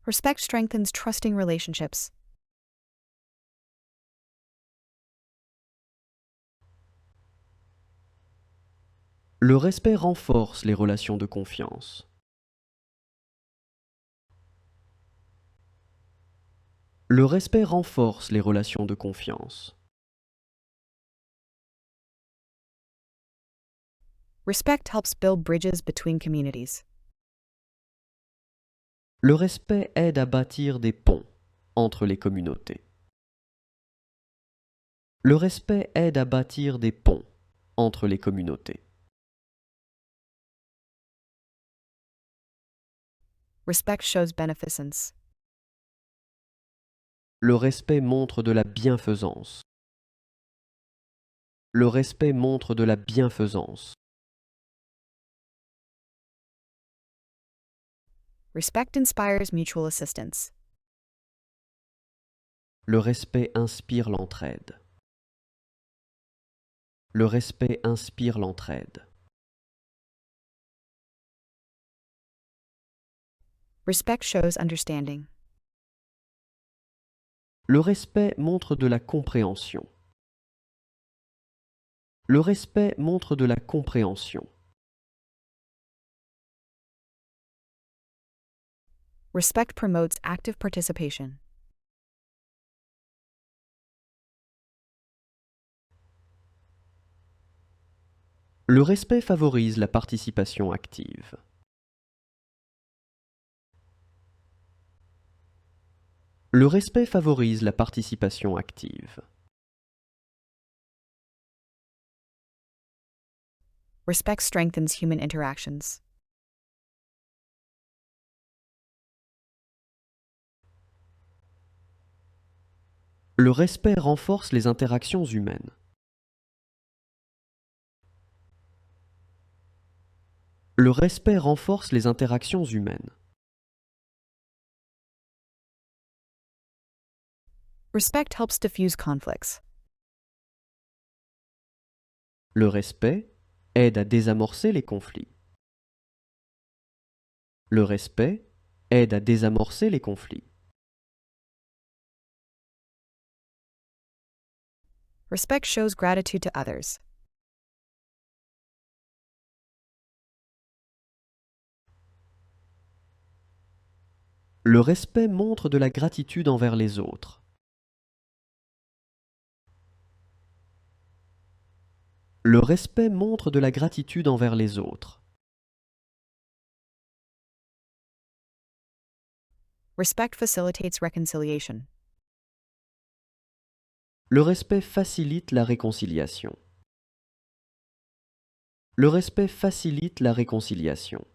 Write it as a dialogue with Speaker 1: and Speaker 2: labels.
Speaker 1: Respect strengthens trusting relationships.
Speaker 2: Le respect renforce les relations de confiance. Le respect renforce les relations de confiance.
Speaker 1: Respect helps build bridges between communities.
Speaker 2: Le respect aide à bâtir des ponts entre les communautés. Le respect aide à bâtir des ponts entre les communautés.
Speaker 1: Respect shows beneficence.
Speaker 2: Le respect montre de la bienfaisance. Le respect montre de la bienfaisance.
Speaker 1: Respect inspires mutual assistance.
Speaker 2: Le respect inspire l'entraide. Le respect inspire l'entraide.
Speaker 1: Respect shows understanding.
Speaker 2: Le respect montre de la compréhension. Le respect montre de la compréhension.
Speaker 1: Respect promotes active participation.
Speaker 2: Le respect favorise la participation active. Le respect favorise la participation active.
Speaker 1: Respect strengthens human interactions.
Speaker 2: Le respect renforce les interactions humaines. Le respect renforce les interactions humaines.
Speaker 1: Respect helps diffuse conflicts.
Speaker 2: Le respect aide à désamorcer les conflits. Le respect aide à désamorcer les conflits.
Speaker 1: Respect shows gratitude to others.
Speaker 2: Le respect montre de la gratitude envers les autres. Le respect montre de la gratitude envers les autres.
Speaker 1: Respect facilitates reconciliation.
Speaker 2: Le respect facilite la réconciliation. Le respect facilite la réconciliation.